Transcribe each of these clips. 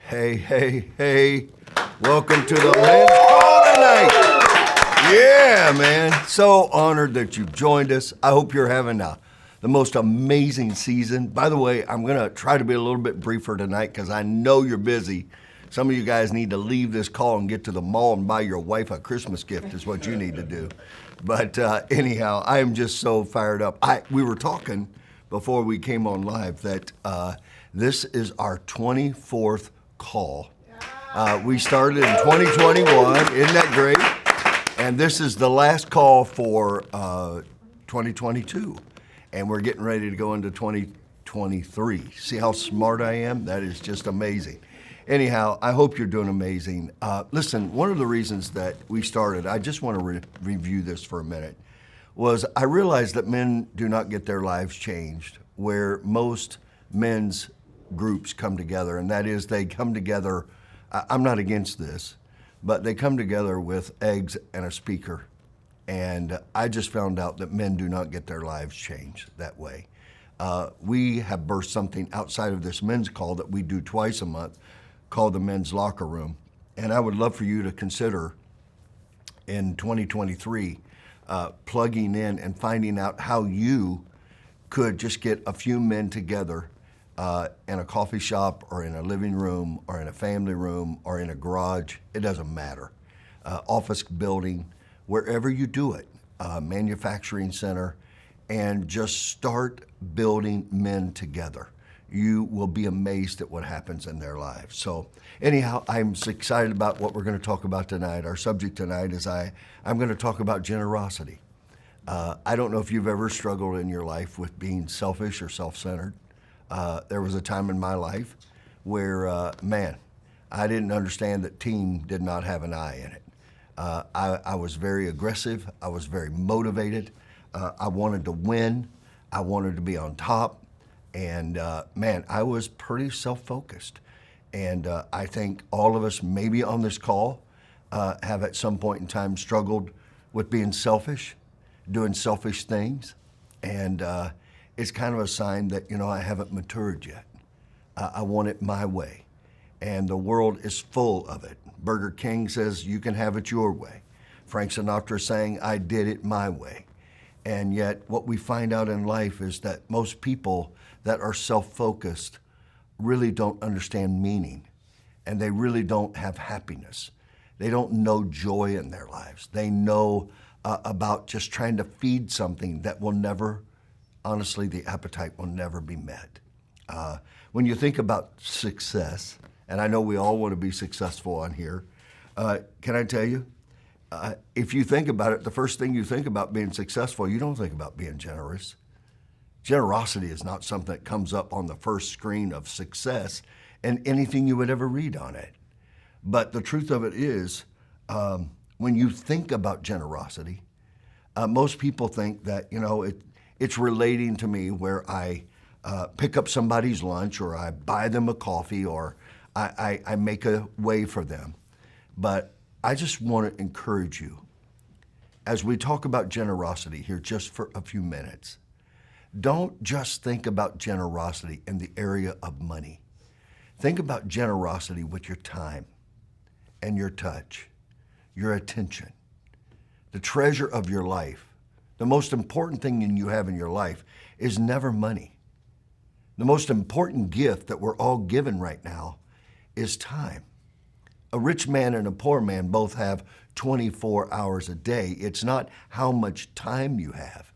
Hey, hey, hey. Welcome to the men's call tonight. Yeah, man. So honored that you've joined us. I hope you're having the most amazing season. By the way, I'm going to try to be a little bit briefer tonight because I know you're busy. Some of you guys need to leave this call and get to the mall and buy your wife a Christmas gift is what you need to do. But anyhow, I am just so fired up. We were talking before we came on live that this is our 24th call. We started in 2021, isn't that great? And this is the last call for 2022. And we're getting ready to go into 2023. See how smart I am? That is just amazing. Anyhow, I hope you're doing amazing. Listen, one of the reasons that we started, I just want to review this for a minute, was I realized that men do not get their lives changed where most men's groups come together, and that is they come together, I'm not against this, but they come together with eggs and a speaker. And I just found out that men do not get their lives changed that way. We have birthed something outside of this men's call that we do twice a month called the Men's Locker Room. And I would love for you to consider in 2023 plugging in and finding out how you could just get a few men together in a coffee shop or in a living room or in a family room or in a garage. It doesn't matter. Office building, wherever you do it, manufacturing center, and just start building men together. You will be amazed at what happens in their lives. So anyhow, I'm excited about what we're going to talk about tonight. Our subject tonight is I'm going to talk about generosity. I don't know if you've ever struggled in your life with being selfish or self-centered. There was a time in my life where, I didn't understand that team did not have an I in it. I was very aggressive. I was very motivated. I wanted to win. I wanted to be on top. And I was pretty self-focused. And I think all of us, maybe on this call, have at some point in time struggled with being selfish, doing selfish things. And it's kind of a sign that, I haven't matured yet. I want it my way. And the world is full of it. Burger King says, you can have it your way. Frank Sinatra saying, I did it my way. And yet what we find out in life is that most people that are self-focused really don't understand meaning, and they really don't have happiness. They don't know joy in their lives. They know about just trying to feed something that will never, honestly, the appetite will never be met. When you think about success, and I know we all want to be successful on here, can I tell you, if you think about it, the first thing you think about being successful, you don't think about being generous. Generosity is not something that comes up on the first screen of success and anything you would ever read on it. But the truth of it is, when you think about generosity, most people think that, it's relating to me where I pick up somebody's lunch or I buy them a coffee or I make a way for them. But I just want to encourage you, as we talk about generosity here just for a few minutes, don't just think about generosity in the area of money. Think about generosity with your time and your touch, your attention, the treasure of your life. The most important thing you have in your life is never money. The most important gift that we're all given right now is time. A rich man and a poor man both have 24 hours a day. It's not how much time you have.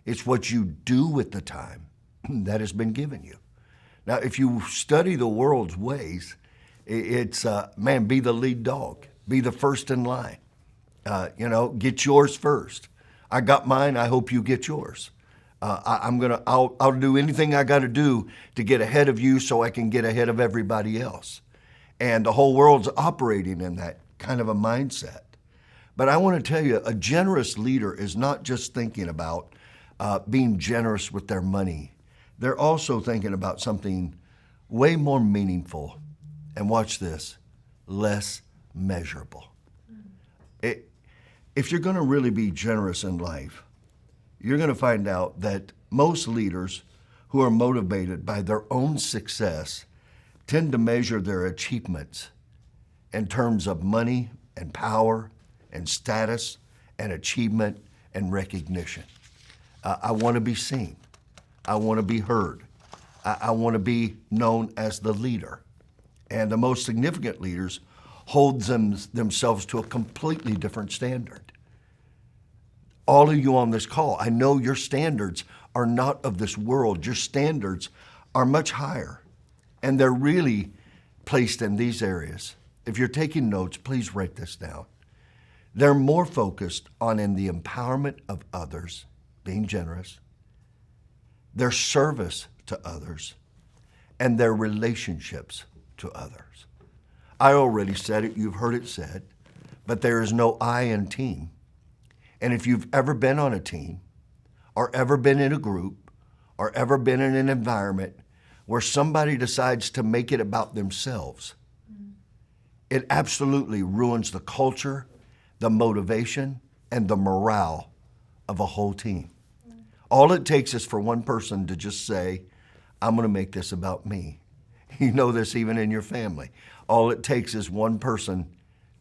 It's what you do with the time that has been given you. Now, if you study the world's ways, it's, be the lead dog. Be the first in line. Get yours first. I got mine, I hope you get yours. I'll do anything I gotta do to get ahead of you so I can get ahead of everybody else. And the whole world's operating in that kind of a mindset. But I want to tell you, a generous leader is not just thinking about being generous with their money. They're also thinking about something way more meaningful. And watch this, less measurable. If you're going to really be generous in life, you're going to find out that most leaders who are motivated by their own success tend to measure their achievements in terms of money and power and status and achievement and recognition. I want to be seen. I want to be heard. I want to be known as the leader. And the most significant leaders hold themselves to a completely different standard. All of you on this call, I know your standards are not of this world. Your standards are much higher, and they're really placed in these areas. If you're taking notes, please write this down. They're more focused on in the empowerment of others, being generous, their service to others, and their relationships to others. I already said it, you've heard it said, but there is no I in team. And if you've ever been on a team, or ever been in a group, or ever been in an environment where somebody decides to make it about themselves, it absolutely ruins the culture, the motivation, and the morale of a whole team. All it takes is for one person to just say, I'm going to make this about me. You know this even in your family. All it takes is one person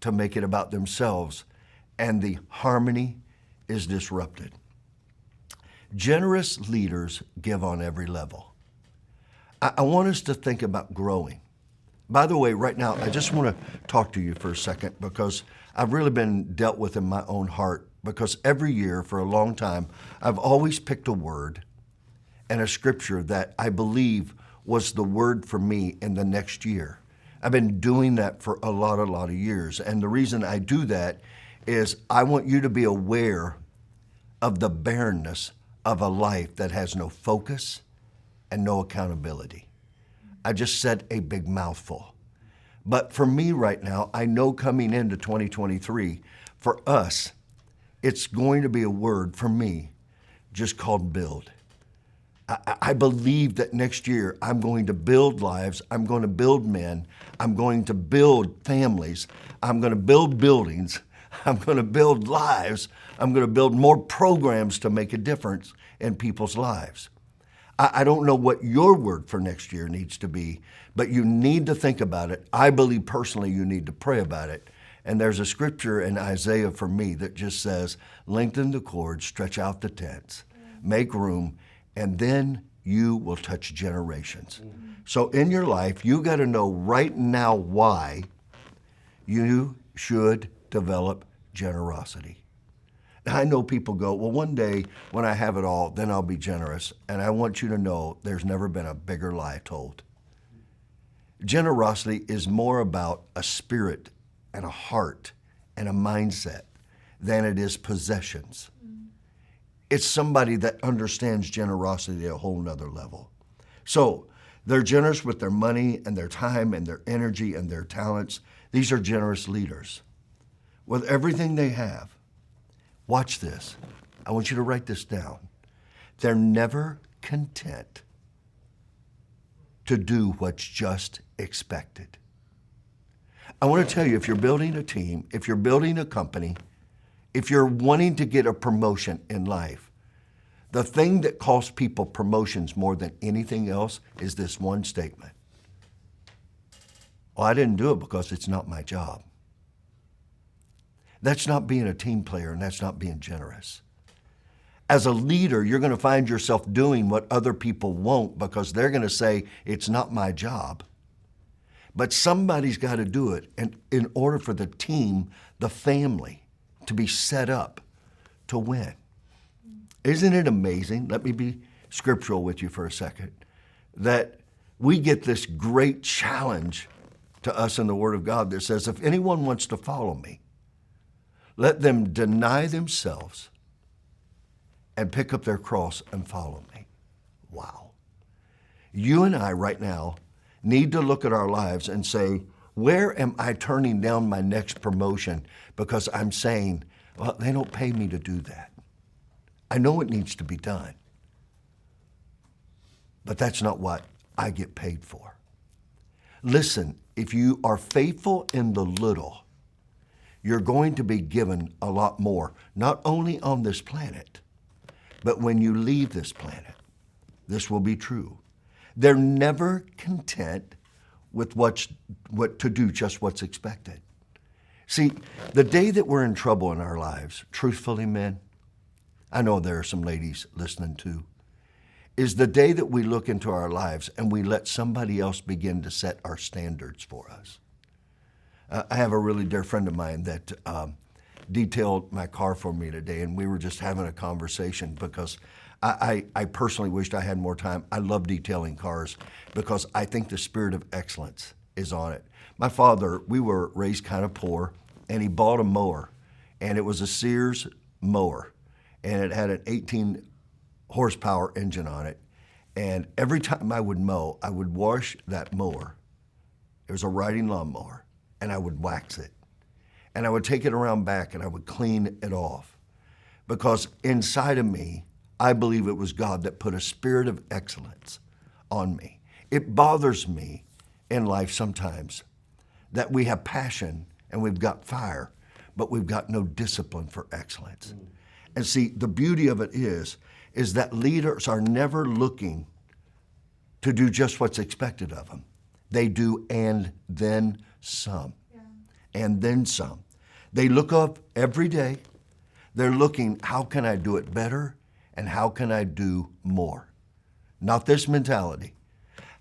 to make it about themselves, and the harmony is disrupted. Generous leaders give on every level. I want us to think about growing. By the way, right now, I just want to talk to you for a second because I've really been dealt with in my own heart, because every year for a long time, I've always picked a word and a scripture that I believe was the word for me in the next year. I've been doing that for a lot of years. And the reason I do that is I want you to be aware of the barrenness of a life that has no focus and no accountability. I just said a big mouthful. But for me right now, I know coming into 2023, for us, it's going to be a word for me just called build. I believe that next year I'm going to build lives, I'm going to build men, I'm going to build families, I'm going to build buildings, I'm going to build lives, I'm going to build more programs to make a difference in people's lives. I don't know what your word for next year needs to be, but you need to think about it. I believe personally you need to pray about it. And there's a scripture in Isaiah for me that just says, lengthen the cords, stretch out the tents, make room, and then you will touch generations. So in your life, you got to know right now why you should develop generosity. Now, I know people go, well, one day when I have it all, then I'll be generous. And I want you to know there's never been a bigger lie told. Generosity is more about a spirit and a heart and a mindset than it is possessions. It's somebody that understands generosity at a whole nother level. So they're generous with their money and their time and their energy and their talents. These are generous leaders. With everything they have, watch this. I want you to write this down. They're never content to do what's just expected. I want to tell you, if you're building a team, if you're building a company, if you're wanting to get a promotion in life, the thing that costs people promotions more than anything else is this one statement. Well, I didn't do it because it's not my job. That's not being a team player, and that's not being generous. As a leader, you're going to find yourself doing what other people won't because they're going to say, it's not my job. But somebody's got to do it in order for the team, the family, to be set up to win. Isn't it amazing? Let me be scriptural with you for a second. That we get this great challenge to us in the Word of God that says, if anyone wants to follow me, let them deny themselves and pick up their cross and follow me. Wow. You and I right now need to look at our lives and say, where am I turning down my next promotion because I'm saying, well, they don't pay me to do that. I know it needs to be done, but that's not what I get paid for. Listen, if you are faithful in the little, you're going to be given a lot more, not only on this planet, but when you leave this planet. This will be true. They're never content with what to do just what's expected. See, the day that we're in trouble in our lives, truthfully, men, I know there are some ladies listening too, is the day that we look into our lives and we let somebody else begin to set our standards for us. I have a really dear friend of mine that detailed my car for me today, and we were just having a conversation because I personally wished I had more time. I love detailing cars because I think the spirit of excellence is on it. My father, we were raised kind of poor, and he bought a mower, and it was a Sears mower, and it had an 18 horsepower engine on it. And every time I would mow, I would wash that mower. It was a riding lawnmower, and I would wax it. And I would take it around back and I would clean it off. Because inside of me, I believe it was God that put a spirit of excellence on me. It bothers me in life sometimes that we have passion and we've got fire, but we've got no discipline for excellence. And see, the beauty of it is that leaders are never looking to do just what's expected of them. They do and then some. And then some. They look up every day. They're looking, how can I do it better and how can I do more? Not this mentality.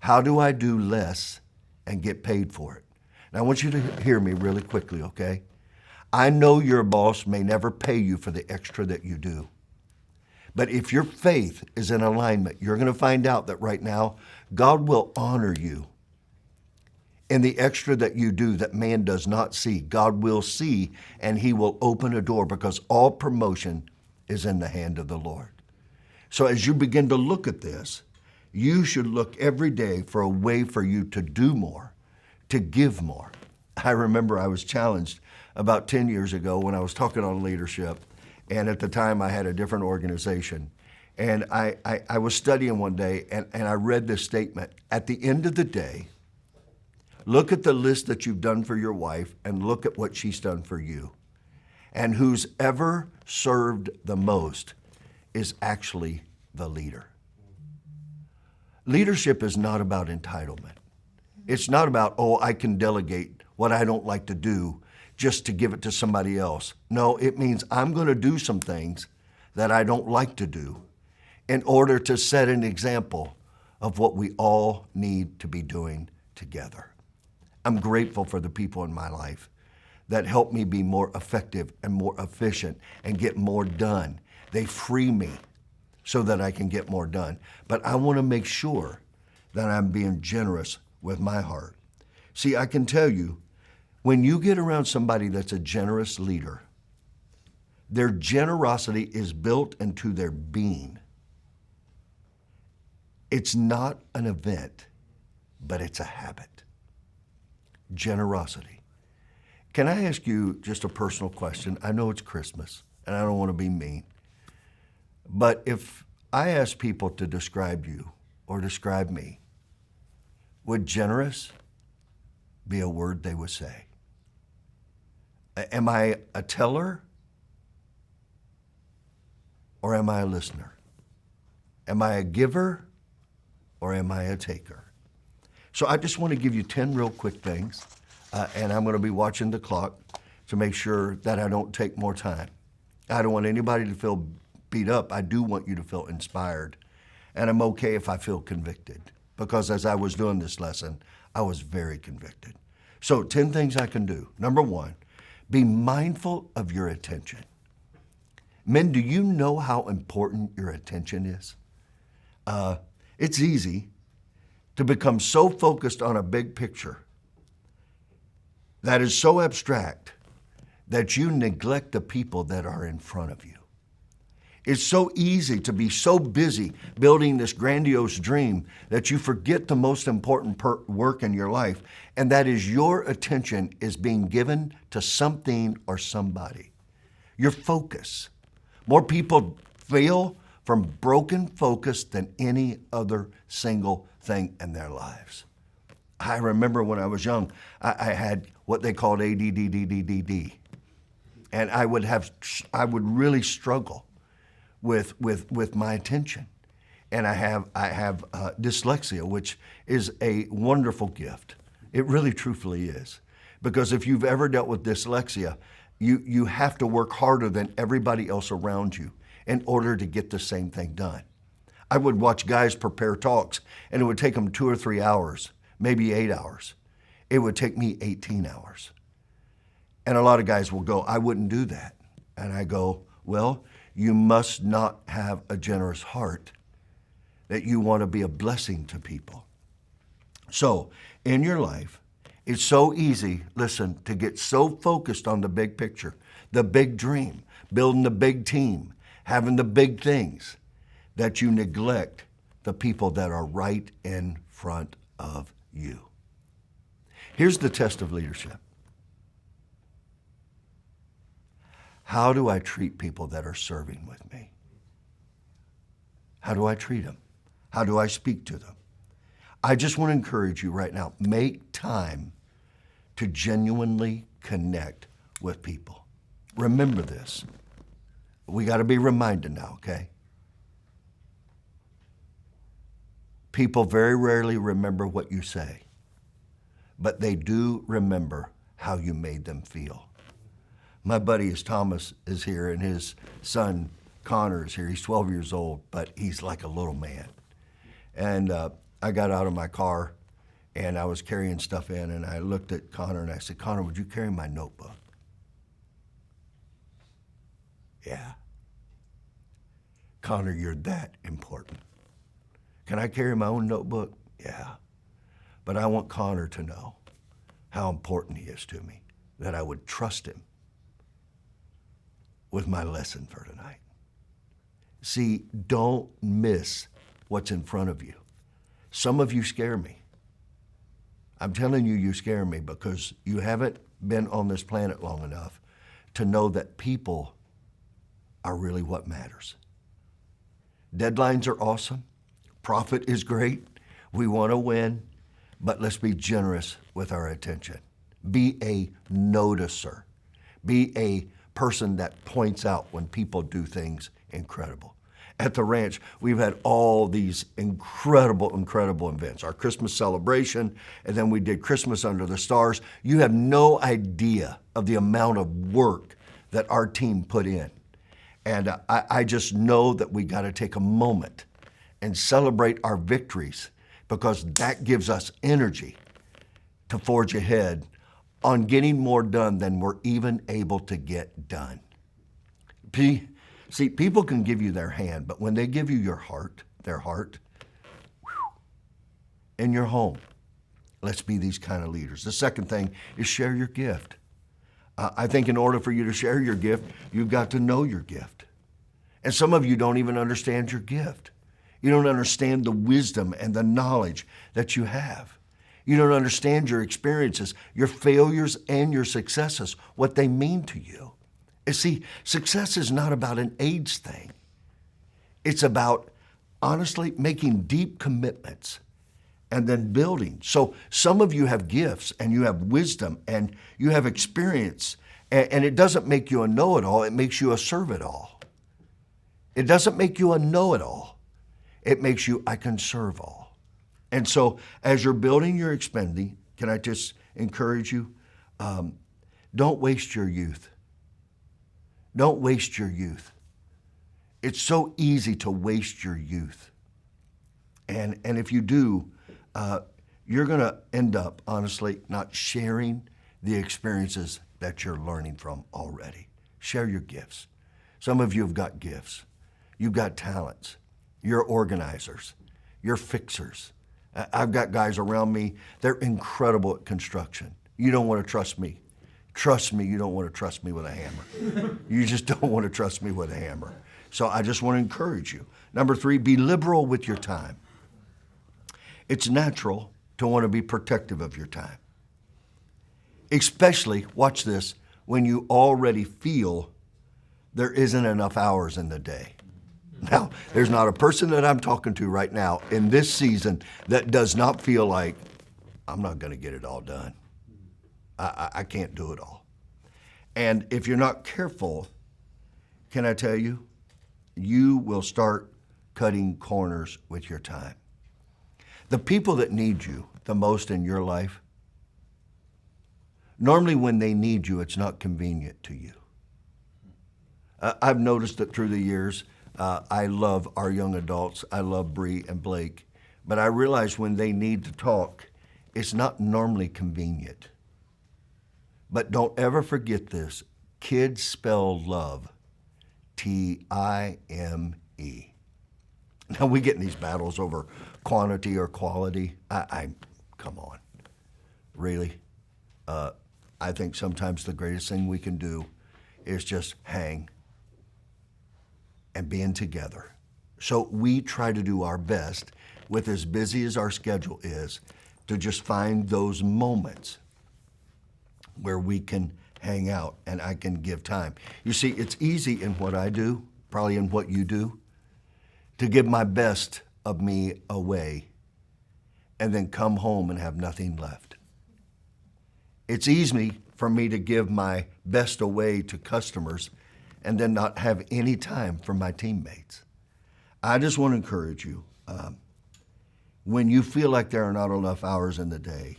How do I do less and get paid for it? Now I want you to hear me really quickly, okay? I know your boss may never pay you for the extra that you do. But if your faith is in alignment, you're going to find out that right now, God will honor you in the extra that you do that man does not see. God will see, and he will open a door because all promotion is in the hand of the Lord. So as you begin to look at this, you should look every day for a way for you to do more, to give more. I remember I was challenged about 10 years ago when I was talking on leadership, and at the time I had a different organization. And I was studying one day, and I read this statement. At the end of the day, look at the list that you've done for your wife and look at what she's done for you. And who's ever served the most is actually the leader. Leadership is not about entitlement. It's not about, oh, I can delegate what I don't like to do just to give it to somebody else. No, it means I'm going to do some things that I don't like to do in order to set an example of what we all need to be doing together. I'm grateful for the people in my life that help me be more effective and more efficient and get more done. They free me so that I can get more done. But I want to make sure that I'm being generous with my heart. See, I can tell you, when you get around somebody that's a generous leader, their generosity is built into their being. It's not an event, but it's a habit. Generosity. Can I ask you just a personal question? I know it's Christmas, and I don't want to be mean. But if I ask people to describe you or describe me, would generous be a word they would say? Am I a teller or am I a listener? Am I a giver or am I a taker? So I just want to give you 10 real quick things, and I'm going to be watching the clock to make sure that I don't take more time. I don't want anybody to feel beat up. I do want you to feel inspired, and I'm okay if I feel convicted, because as I was doing this lesson, I was very convicted. So 10 things I can do. Number one, be mindful of your attention. Men, do you know how important your attention is? It's easy to become so focused on a big picture that is so abstract that you neglect the people that are in front of you. It's so easy to be so busy building this grandiose dream that you forget the most important work in your life, and that is your attention is being given to something or somebody. Your focus. More people fail from broken focus than any other single thing in their lives. I remember when I was young, I had what they called ADDDDD, and I would really struggle with my attention. And I have dyslexia, which is a wonderful gift. It really truthfully is. Because if you've ever dealt with dyslexia, you have to work harder than everybody else around you in order to get the same thing done. I would watch guys prepare talks, and it would take them 2 or 3 hours, maybe 8 hours. It would take me 18 hours. And a lot of guys will go, I wouldn't do that. And I go, well, you must not have a generous heart that you want to be a blessing to people. So in your life, it's so easy, listen, to get so focused on the big picture, the big dream, building the big team, having the big things, that you neglect the people that are right in front of you. Here's the test of leadership. How do I treat people that are serving with me? How do I treat them? How do I speak to them? I just want to encourage you right now, make time to genuinely connect with people. Remember this. We got to be reminded now, okay? People very rarely remember what you say, but they do remember how you made them feel. My buddy Thomas is here, and his son Connor is here. He's 12 years old, but he's like a little man. And I got out of my car, and I was carrying stuff in, and I looked at Connor, and I said, Connor, would you carry my notebook? Yeah. Connor, you're that important. Can I carry my own notebook? Yeah. But I want Connor to know how important he is to me, that I would trust him with my lesson for tonight. See, don't miss what's in front of you. Some of you scare me. I'm telling you, you scare me because you haven't been on this planet long enough to know that people are really what matters. Deadlines are awesome. Profit is great. We want to win, but let's be generous with our attention. Be a noticer. Be a person that points out when people do things incredible. At the ranch, we've had all these incredible events. Our Christmas celebration, and then we did Christmas Under the Stars. You have no idea of the amount of work that our team put in. And I just know that we got to take a moment and celebrate our victories, because that gives us energy to forge ahead on getting more done than we're even able to get done. See, people can give you their hand, but when they give you their heart, in your home, let's be these kind of leaders. The second thing is share your gift. I think in order for you to share your gift, you've got to know your gift. And some of you don't even understand your gift. You don't understand the wisdom and the knowledge that you have. You don't understand your experiences, your failures and your successes, what they mean to you. You see, success is not about an age thing. It's about, honestly, making deep commitments and then building. So some of you have gifts and you have wisdom and you have experience, and it doesn't make you a know-it-all, it makes you a serve-it-all. It doesn't make you a know-it-all. It makes you, I can serve all. And so as you're building your expending, can I just encourage you? Don't waste your youth. Don't waste your youth. It's so easy to waste your youth. And if you do, you're going to end up, honestly, not sharing the experiences that you're learning from already. Share your gifts. Some of you have got gifts. You've got talents. You're organizers. You're fixers. I've got guys around me, they're incredible at construction. You don't want to trust me. Trust me, you don't want to trust me with a hammer. You just don't want to trust me with a hammer. So I just want to encourage you. Number 3, be liberal with your time. It's natural to want to be protective of your time. Especially, watch this, when you already feel there isn't enough hours in the day. Now, there's not a person that I'm talking to right now in this season that does not feel like, I'm not going to get it all done. I can't do it all. And if you're not careful, can I tell you, you will start cutting corners with your time. The people that need you the most in your life Normally when they need you, it's not convenient to you. I've noticed that through the years, I love our young adults. I love Bree and Blake. But I realize when they need to talk, it's not normally convenient. But don't ever forget this. Kids spell love Time. Now we get in these battles over quantity or quality. Come on, really? I think sometimes the greatest thing we can do is just hang and being together. So we try to do our best with as busy as our schedule is to just find those moments where we can hang out and I can give time. You see, it's easy in what I do, probably in what you do, to give my best of me away and then come home and have nothing left. It's easy for me to give my best away to customers and then not have any time for my teammates. I just want to encourage you, when you feel like there are not enough hours in the day,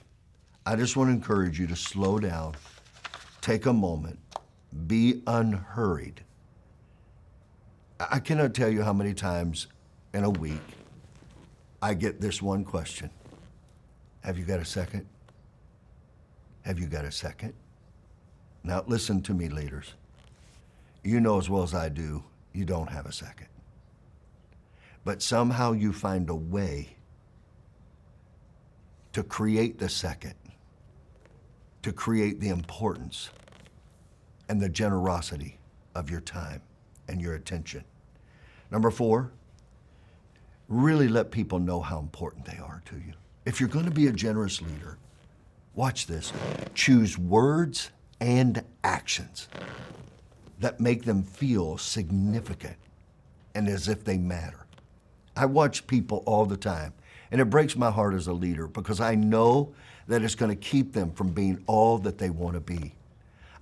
I just want to encourage you to slow down, take a moment, be unhurried. I cannot tell you how many times in a week I get this one question. Have you got a second? Have you got a second? Now listen to me, leaders. You know as well as I do, you don't have a second. But somehow you find a way to create the second, to create the importance and the generosity of your time and your attention. Number 4, really let people know how important they are to you. If you're going to be a generous leader, watch this. Choose words and actions that make them feel significant and as if they matter. I watch people all the time, and it breaks my heart as a leader because I know that it's going to keep them from being all that they want to be.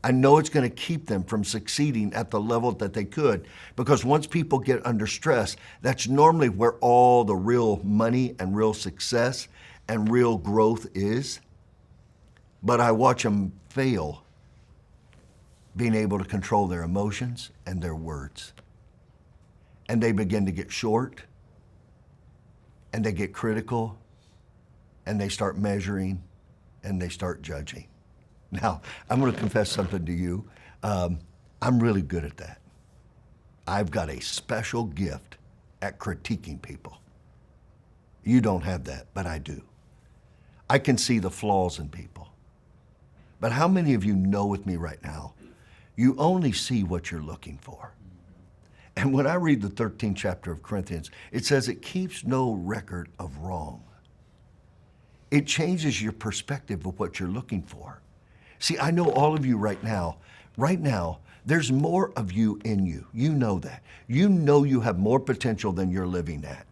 I know it's going to keep them from succeeding at the level that they could, because once people get under stress, that's normally where all the real money and real success and real growth is. But I watch them fail being able to control their emotions and their words. And they begin to get short, and they get critical, and they start measuring, and they start judging. Now, I'm going to confess something to you. I'm really good at that. I've got a special gift at critiquing people. You don't have that, but I do. I can see the flaws in people. But how many of you know with me right now, you only see what you're looking for? And when I read the 13th chapter of Corinthians, it says it keeps no record of wrong. It changes your perspective of what you're looking for. See, I know all of you right now, there's more of you in you. You know that. You know you have more potential than you're living at.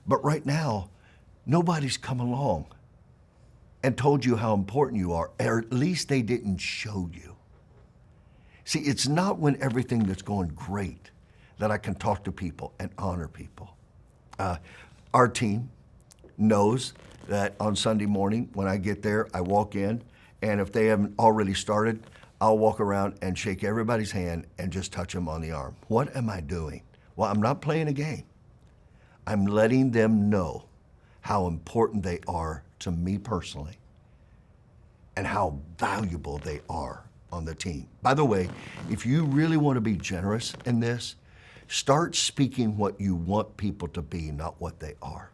But right now, nobody's come along and told you how important you are, or at least they didn't show you. See, it's not when everything that's going great that I can talk to people and honor people. Our team knows that on Sunday morning when I get there, I walk in, and if they haven't already started, I'll walk around and shake everybody's hand and just touch them on the arm. What am I doing? Well, I'm not playing a game. I'm letting them know how important they are to me personally and how valuable they are on the team. By the way, if you really want to be generous in this, start speaking what you want people to be, not what they are.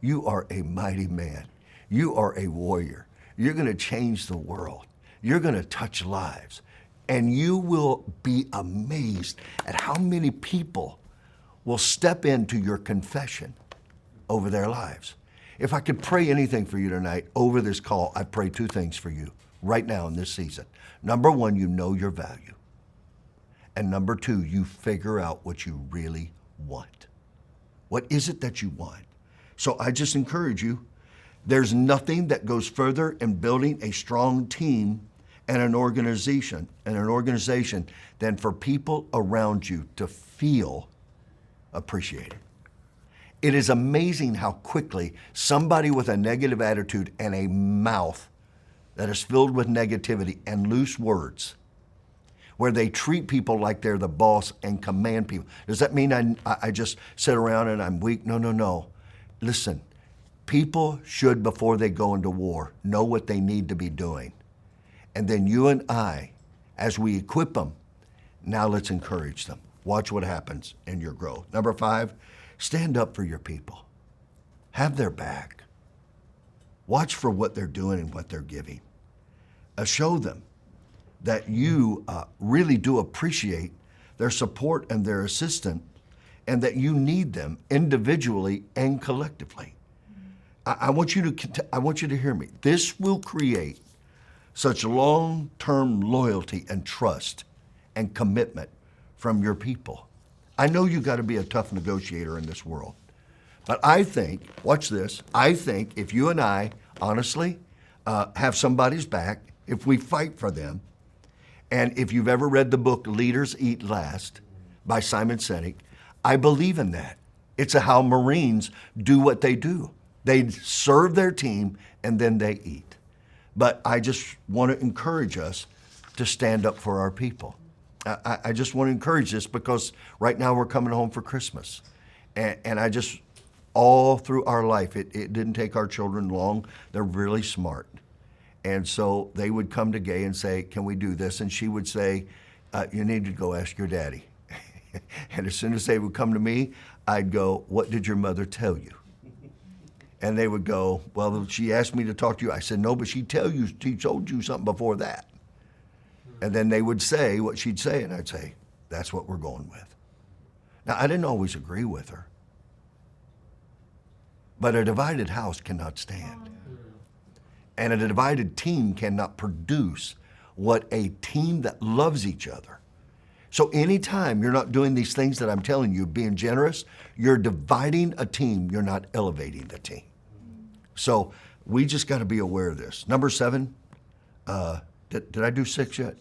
You are a mighty man. You are a warrior. You're going to change the world. You're going to touch lives. And you will be amazed at how many people will step into your confession over their lives. If I could pray anything for you tonight over this call, I pray 2 things for you right now in this season. Number 1, you know your value. And number 2, you figure out what you really want. What is it that you want? So I just encourage you, there's nothing that goes further in building a strong team and an organization than for people around you to feel appreciated. It is amazing how quickly somebody with a negative attitude and a mouth that is filled with negativity and loose words, where they treat people like they're the boss and command people. Does that mean I just sit around and I'm weak? No, no, no. Listen, people should, before they go into war, know what they need to be doing. And then you and I, as we equip them, now let's encourage them. Watch what happens in your growth. Number 5, stand up for your people. Have their back. Watch for what they're doing and what they're giving. Show them that you really do appreciate their support and their assistance, and that you need them individually and collectively. I want you to hear me. This will create such long-term loyalty and trust and commitment from your people. I know you got to be a tough negotiator in this world, but I think, watch this, I think if you and I honestly have somebody's back, if we fight for them, and if you've ever read the book Leaders Eat Last by Simon Sinek, I believe in that. It's how Marines do what they do. They serve their team and then they eat. But I just want to encourage us to stand up for our people. I just want to encourage this because right now we're coming home for Christmas. And I just, all through our life, it didn't take our children long. They're really smart. And so they would come to Gay and say, can we do this? And she would say, you need to go ask your daddy. And as soon as they would come to me, I'd go, what did your mother tell you? And they would go, well, she asked me to talk to you. I said, no, but she told you something before that. And then they would say what she'd say, and I'd say, that's what we're going with. Now, I didn't always agree with her, but a divided house cannot stand. And a divided team cannot produce what a team that loves each other. So anytime you're not doing these things that I'm telling you, being generous, you're dividing a team, you're not elevating the team. So we just got to be aware of this. Number 7, did I do 6 yet?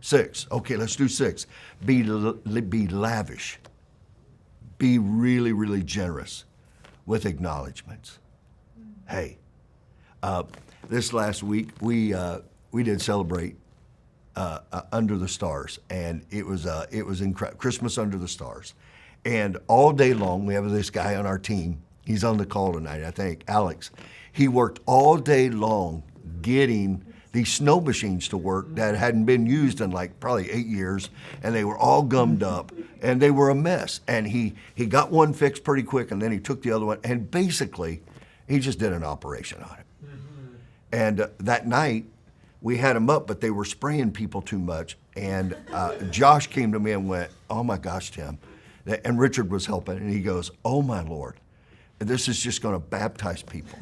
6, okay, let's do 6. Be lavish. Be really, really generous with acknowledgments. Hey, this last week we did celebrate Under the Stars, and it was incredible. Christmas Under the Stars, and all day long we have this guy on our team. He's on the call tonight, I think, Alex. He worked all day long getting these snow machines to work that hadn't been used in like probably 8 years, and they were all gummed up, and they were a mess. And he got one fixed pretty quick, and then he took the other one, and basically he just did an operation on it. And that night, we had them up, but they were spraying people too much. And Josh came to me and went, oh my gosh, Tim. And Richard was helping, and he goes, oh my Lord, this is just going to baptize people.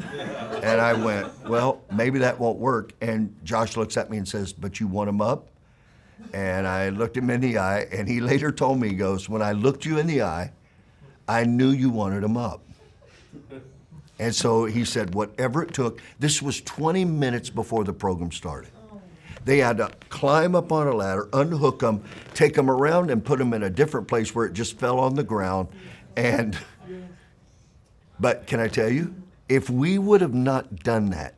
And I went, well, maybe that won't work. And Josh looks at me and says, but you want them up? And I looked him in the eye, and he later told me, he goes, when I looked you in the eye, I knew you wanted them up. And so he said, whatever it took, this was 20 minutes before the program started. They had to climb up on a ladder, unhook them, take them around and put them in a different place where it just fell on the ground. But can I tell you, if we would have not done that,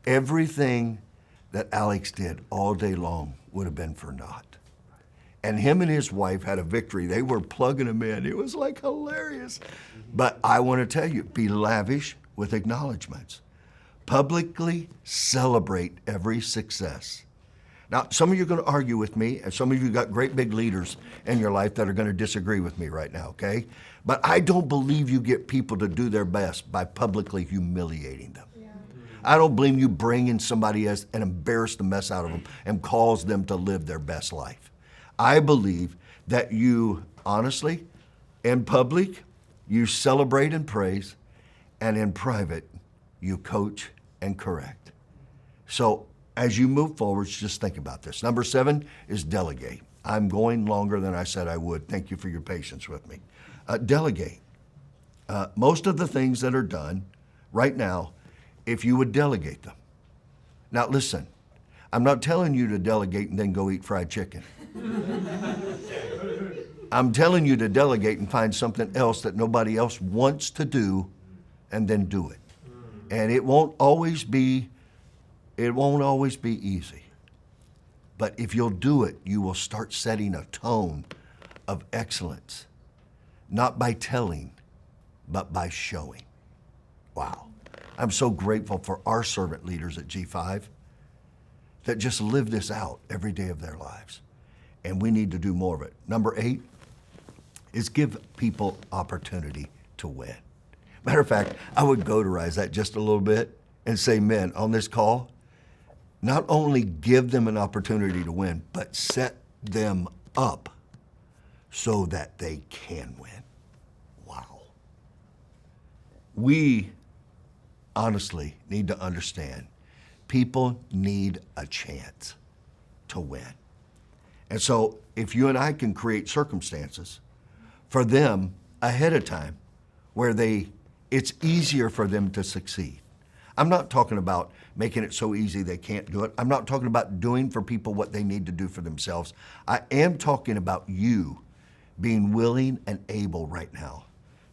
everything that Alex did all day long would have been for naught. And him and his wife had a victory. They were plugging them in. It was like hilarious. But I want to tell you, be lavish with acknowledgments. Publicly celebrate every success. Now, some of you are going to argue with me, and some of you got great big leaders in your life that are going to disagree with me right now, okay? But I don't believe you get people to do their best by publicly humiliating them. Yeah. I don't believe you bring in somebody else and embarrass the mess out of them and cause them to live their best life. I believe that you, honestly, in public, you celebrate and praise, and in private, you coach and correct. So as you move forward, just think about this. Number 7 is delegate. I'm going longer than I said I would. Thank you for your patience with me. Delegate. Most of the things that are done right now, if you would delegate them. Now listen, I'm not telling you to delegate and then go eat fried chicken. I'm telling you to delegate and find something else that nobody else wants to do and then do it. And it won't always be It won't always be easy. But if you'll do it, you will start setting a tone of excellence, not by telling, but by showing. Wow. I'm so grateful for our servant leaders at G5 that just live this out every day of their lives. And we need to do more of it. Number 8 is give people opportunity to win. Matter of fact, I would Goaderize that just a little bit and say, men, on this call, not only give them an opportunity to win, but set them up so that they can win. Wow. We honestly need to understand people need a chance to win. And so if you and I can create circumstances for them ahead of time where it's easier for them to succeed. I'm not talking about making it so easy they can't do it. I'm not talking about doing for people what they need to do for themselves. I am talking about you being willing and able right now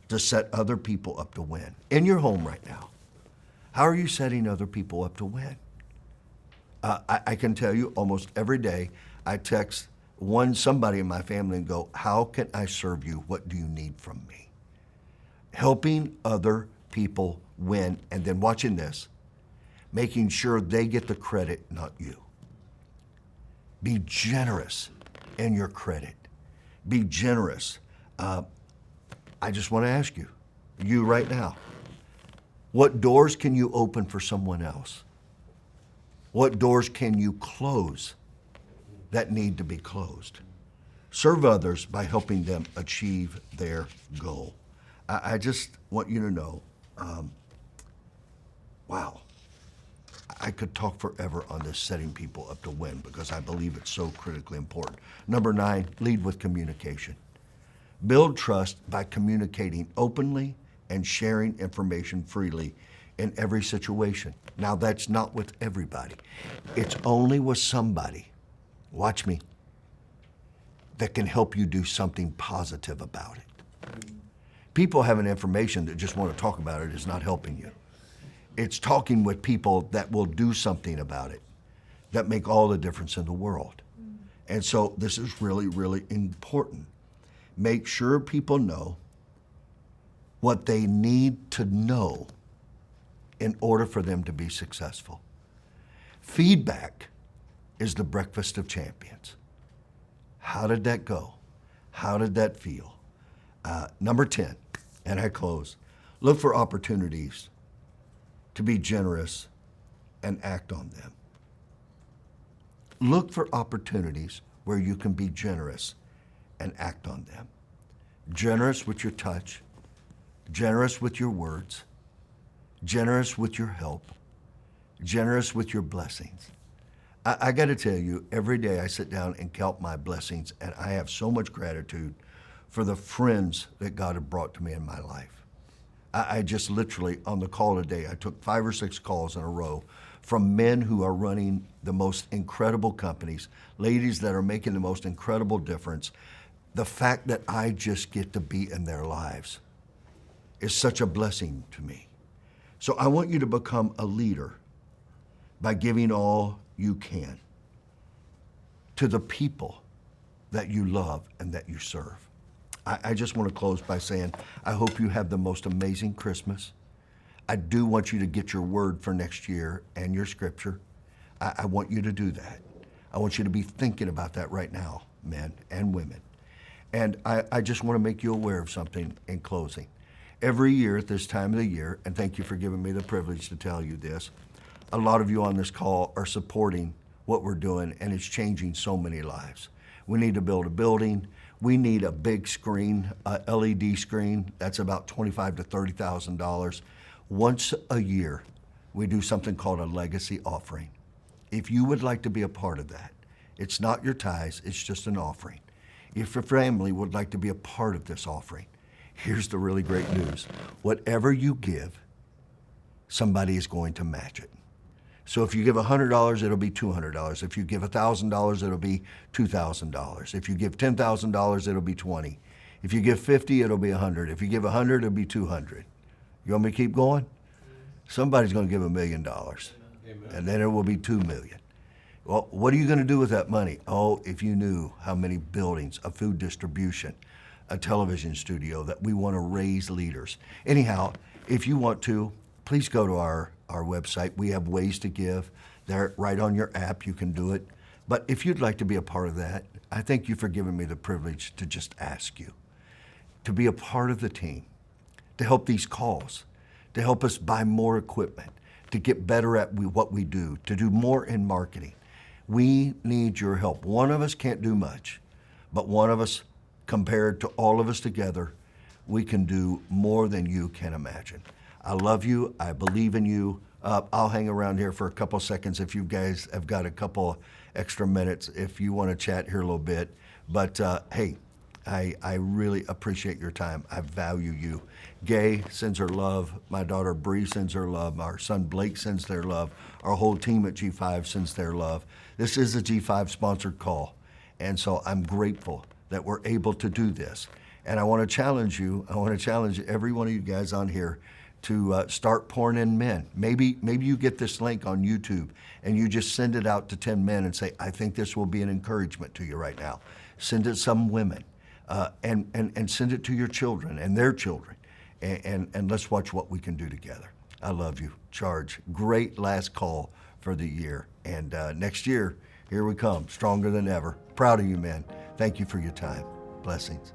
to set other people up to win. In your home right now, how are you setting other people up to win? I can tell you almost every day, I text somebody in my family and go, how can I serve you? What do you need from me? Helping other people win, and then watching this, making sure they get the credit, not you. Be generous in your credit. Be generous. I just want to ask you right now, what doors can you open for someone else? What doors can you close that need to be closed? Serve others by helping them achieve their goal. I just want you to know, wow, I could talk forever on this, setting people up to win, because I believe it's so critically important. Number 9, lead with communication. Build trust by communicating openly and sharing information freely in every situation. Now, that's not with everybody. It's only with somebody, watch me, that can help you do something positive about it. People having information that just want to talk about it is not helping you. It's talking with people that will do something about it, that make all the difference in the world. And so this is really, really important. Make sure people know what they need to know in order for them to be successful. Feedback is the breakfast of champions. How did that go? How did that feel? Number 10, and I close. Look for opportunities to be generous and act on them. Look for opportunities where you can be generous and act on them. Generous with your touch, generous with your words, generous with your help, generous with your blessings. I got to tell you, every day I sit down and count my blessings, and I have so much gratitude for the friends that God had brought to me in my life. I just literally, on the call today, I took 5 or 6 calls in a row from men who are running the most incredible companies, ladies that are making the most incredible difference. The fact that I just get to be in their lives is such a blessing to me. So I want you to become a leader by giving all you can to the people that you love and that you serve. I just want to close by saying, I hope you have the most amazing Christmas. I do want you to get your word for next year and your scripture. I want you to do that. I want you to be thinking about that right now, men and women. And I just want to make you aware of something in closing. Every year at this time of the year, and thank you for giving me the privilege to tell you this, a lot of you on this call are supporting what we're doing, and it's changing so many lives. We need to build a building. We need a big screen, a LED screen. That's about $25,000 to $30,000. Once a year, we do something called a legacy offering. If you would like to be a part of that, it's not your tithes, it's just an offering. If your family would like to be a part of this offering, here's the really great news. Whatever you give, somebody is going to match it. So if you give $100, it'll be $200. If you give $1,000, it'll be $2,000. If you give $10,000, it'll be $20. If you give 50, it'll be 100. If you give 100, it'll be 200. You want me to keep going? Somebody's going to give $1 million. and then it will be 2 million. Well, what are you going to do with that money? Oh, if you knew how many buildings, a food distribution, a television studio, that we want to raise leaders. Anyhow, if you want to, please go to our website. We have ways to give. There, right on your app, you can do it. But if you'd like to be a part of that, I thank you for giving me the privilege to just ask you to be a part of the team, to help these calls, to help us buy more equipment, to get better at what we do, to do more in marketing. We need your help. One of us can't do much, but one of us, compared to all of us together, we can do more than you can imagine. I love you. I believe in you. I'll hang around here for a couple seconds if you guys have got a couple extra minutes, if you want to chat here a little bit. But hey, I really appreciate your time. I value you. Gay sends her love. My daughter Bree sends her love. Our son Blake sends their love. Our whole team at G5 sends their love. This is a G5 sponsored call. And so I'm grateful that we're able to do this. And I want to challenge you. I want to challenge every one of you guys on here to start pouring in men. Maybe you get this link on YouTube and you just send it out to 10 men and say, I think this will be an encouragement to you right now. Send it to some women and send it to your children and their children. And let's watch what we can do together. I love you. Charge. Great last call for the year. And next year, here we come, stronger than ever. Proud of you, man. Thank you for your time. Blessings.